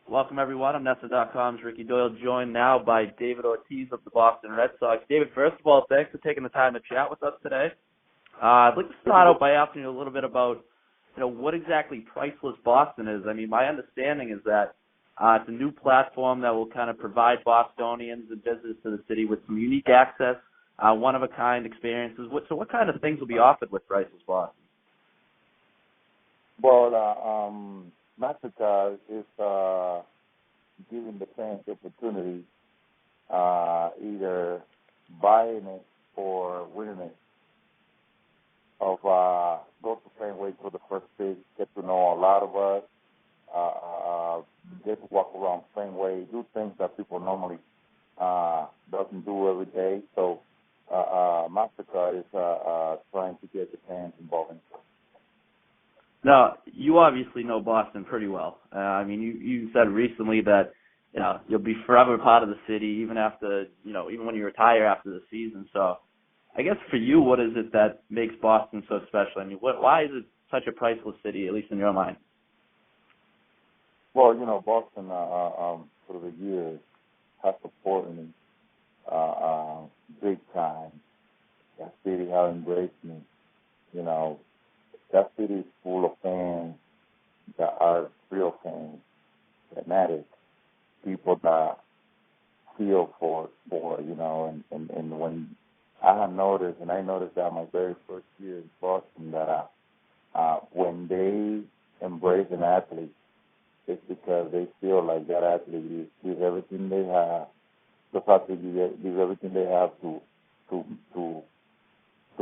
Welcome, everyone. I'm Nessa.com's Ricky Doyle, joined now by David Ortiz of the Boston Red Sox. David, first of all, thanks for taking the time to chat with us today. I'd like to start out by asking you a little bit about, what exactly Priceless Boston is. I mean, my understanding is that it's a new platform that will kind of provide Bostonians and visitors to the city with some unique access, one-of-a-kind experiences. What kind of things will be offered with Priceless Boston? Well, MasterCard is giving the fans the opportunity either buying it or winning it of go to Fenway for the first pitch, get to know a lot of us, get to walk around Fenway, do things that people normally doesn't do every day. So MasterCard is trying to get the fans involved in it. Now, you obviously know Boston pretty well. I mean, you said recently that you'll be forever part of the city, even after even when you retire after the season. So, I guess for you, what is it that makes Boston so special? I mean, why is it such a priceless city, at least in your mind? Well, Boston for the years has supported me big time. That city has embraced me. That city is full of fans that are real fans, fanatics, people that feel for and when I have noticed, and I noticed that my very first year in Boston, that when they embrace an athlete, it's because they feel like that athlete gives everything they have, just have to give everything they have to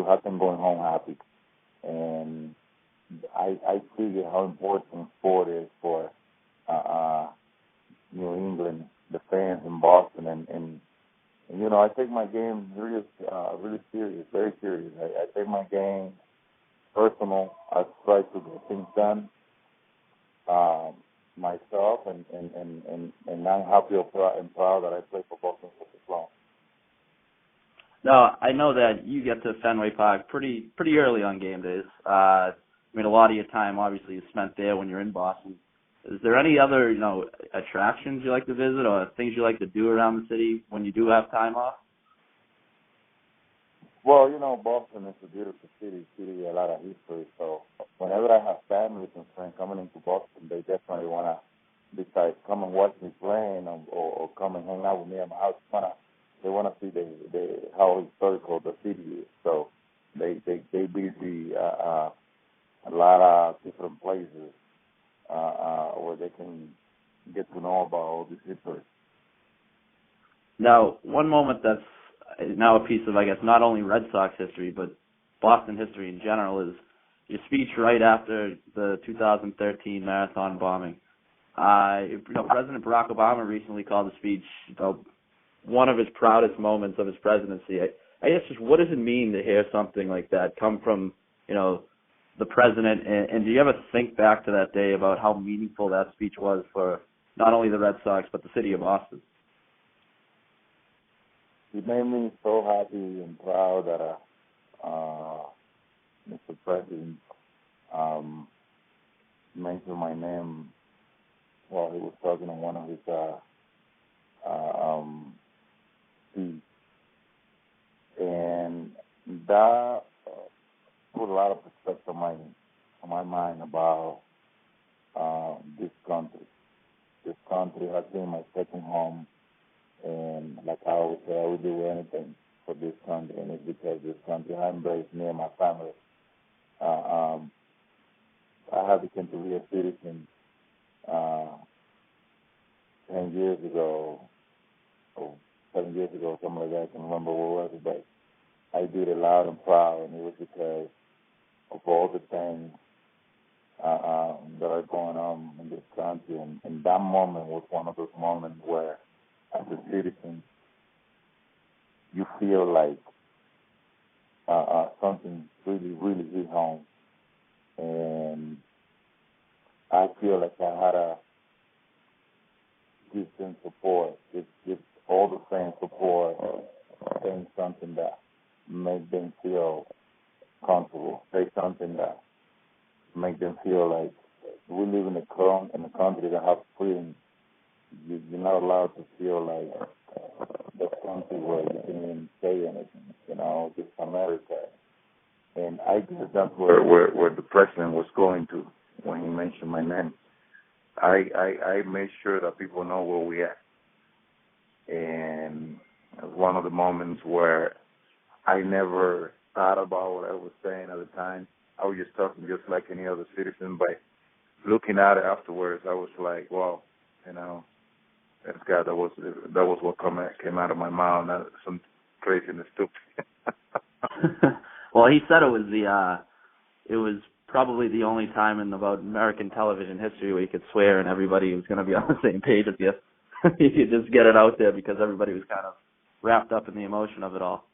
have them going home happy. And I figure how important sport is for New England, the fans in Boston, and I take my game really serious, very serious. I take my game personal. I try to get things done myself, and I'm happy and proud that I play for Boston for this long. Now, I know that you get to Fenway Park pretty early on game days. I mean, a lot of your time, obviously, is spent there when you're in Boston. Is there any other, attractions you like to visit or things you like to do around the city when you do have time off? Well, Boston is a beautiful city, a lot of history. So whenever I have families and friends coming into Boston, they definitely want to decide come and watch me playing or come and hang out with me at my house. They want to see how historical the city is. So they visit a lot of different places where they can get to know about all this history. Now, one moment that's now a piece of, I guess, not only Red Sox history, but Boston history in general is your speech right after the 2013 marathon bombing. President Barack Obama recently called the speech one of his proudest moments of his presidency. I guess just what does it mean to hear something like that come from, the president? And do you ever think back to that day about how meaningful that speech was for not only the Red Sox, but the city of Boston? It made me so happy and proud that Mr. President mentioned my name while he was talking on one of his speech. And that put a lot of perspective on my mind about this country. This country has been my second home, and like I always say, I would do anything for this country, and it's because this country has embraced me and my family. I have become to be a citizen 10 years ago, or 7 years ago, something like that. I can remember what it was, but I did it loud and proud, and it was because of all the things that are going on in this country. And that moment was one of those moments where, as a citizen, you feel like something really hit home. And I feel like I had to give them support, give all the fans support, saying something that make them feel comfortable, say something that make them feel like we live in a country that has freedom you're not allowed to feel like that's something where you can even say anything. Just America. And I guess that's where the president was going to when he mentioned my name. I made sure that people know where we at. And it was one of the moments where I never thought about what I was saying at the time. I was just talking just like any other citizen, but looking at it afterwards, I was like, well, that's God, that was what came out of my mouth, not some craziness stupid. Well, he said it was probably the only time in about American television history where you could swear and everybody was going to be on the same page with you. You could just get it out there because everybody was kind of wrapped up in the emotion of it all.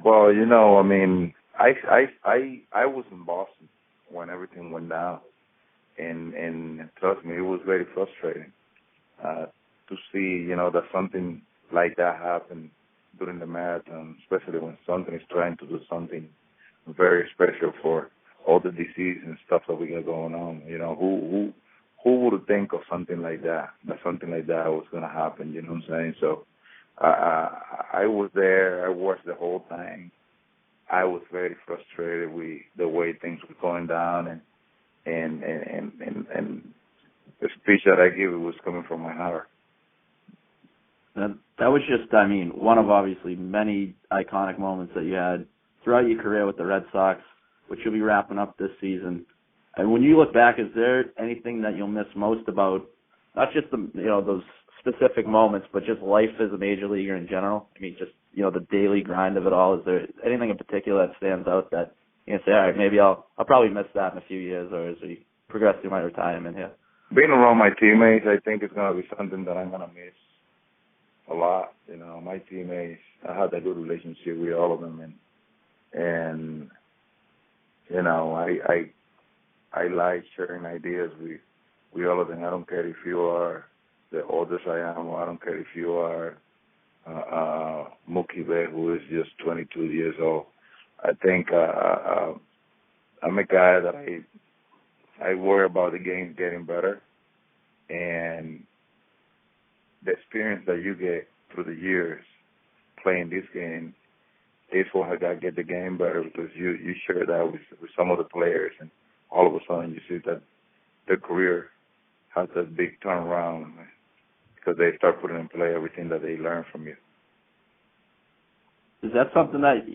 Well, I mean, I was in Boston when everything went down, and trust me, it was very frustrating to see, that something like that happened during the marathon, especially when something is trying to do something very special for all the disease and stuff that we got going on. Who would think of something like that something like that was going to happen, you know what I'm saying? So I was there. I watched the whole thing. I was very frustrated with the way things were going down, and the speech that I gave, it was coming from my heart. That was just, one of obviously many iconic moments that you had throughout your career with the Red Sox, which you'll be wrapping up this season. And when you look back, is there anything that you'll miss most about not just those specific moments, but just life as a major leaguer in general? Just the daily grind of it all. Is there anything in particular that stands out that you can say, all right, maybe I'll probably miss that in a few years, or as we progress through my retirement here? Being around my teammates, I think it's going to be something that I'm going to miss a lot. My teammates, I had a good relationship with all of them, and I like sharing ideas with all of them. I don't care if you are the oldest I am, or I don't care if you are Mookie Betts, who is just 22 years old. I think I'm a guy that I worry about the game getting better, and the experience that you get through the years playing this game is what I got to get the game better, because you share that with some of the players, and all of a sudden you see that their career has a big turnaround because they start putting in play everything that they learn from you. Is that something that,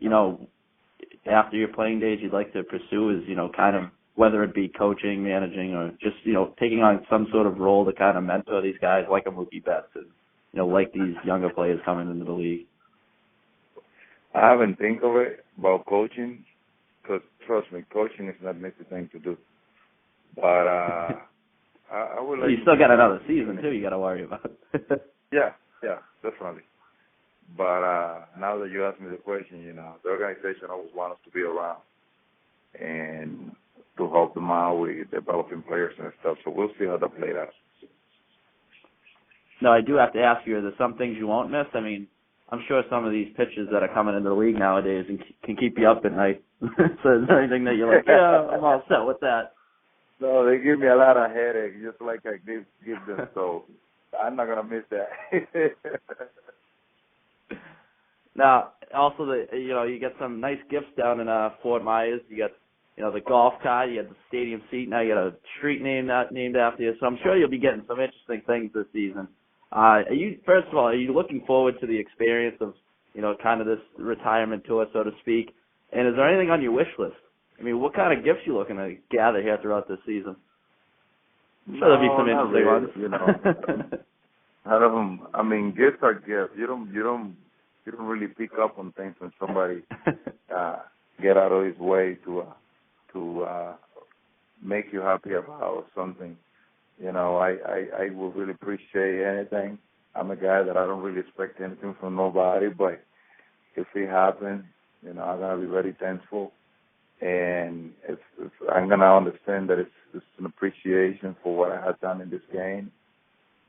after your playing days you'd like to pursue, is, kind of whether it be coaching, managing, or just, taking on some sort of role to kind of mentor these guys like a Mookie Betts and, like these younger players coming into the league? I haven't think of it about coaching, because trust me, coaching is not an easy thing to do. But I would like. You still got another season too. You got to worry about. Yeah, definitely. But now that you asked me the question, the organization always wants us to be around and to help them out with developing players and stuff. So we'll see how that plays out. No, I do have to ask you, are there some things you won't miss? I'm sure some of these pitches that are coming into the league nowadays can keep you up at night. So is there anything that you're like, yeah, I'm all set with that? No, they give me a lot of headache, just like I give them. So I'm not gonna miss that. Now, also you get some nice gifts down in Fort Myers. You got the golf cart, you got the stadium seat. Now you got a street named after you. So I'm sure you'll be getting some interesting things this season. First of all, are you looking forward to the experience of, kind of this retirement tour, so to speak? And is there anything on your wish list? What kind of gifts you looking to gather here throughout this season? I'm sure there'll be some interesting ones. Gifts are gifts. You don't really pick up on things when somebody get out of his way to make you happy about something. I would really appreciate anything. I'm a guy that I don't really expect anything from nobody, but if it happens, I'm gonna be very thankful, and I'm gonna understand that it's an appreciation for what I have done in this game,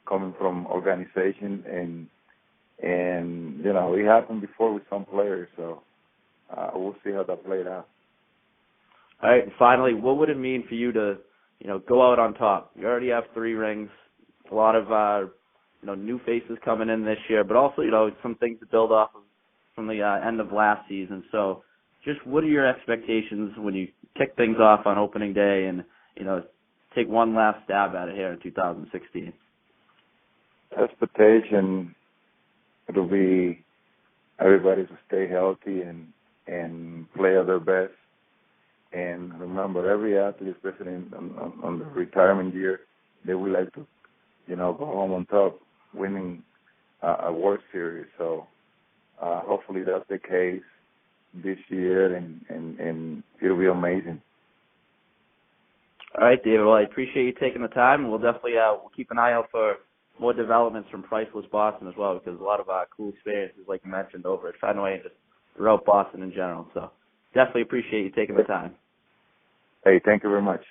coming from organization, and it happened before with some players, so we'll see how that played out. All right, and finally, what would it mean for you to, go out on top? You already have 3 rings. a lot of new faces coming in this year, but also some things to build off of from the end of last season. So, just what are your expectations when you kick things off on opening day and take one last stab at it here in 2016? Expectation, it'll be everybody to stay healthy and play at their best. And remember, every athlete, especially on the retirement year, they would like to, go home on top, winning a World Series. So hopefully that's the case this year, and it'll be amazing. All right, David. Well, I appreciate you taking the time, and we'll definitely we'll keep an eye out for more developments from Priceless Boston as well, because a lot of cool experiences, like you mentioned, over at Fenway and just throughout Boston in general. So definitely appreciate you taking the time. Hey, thank you very much.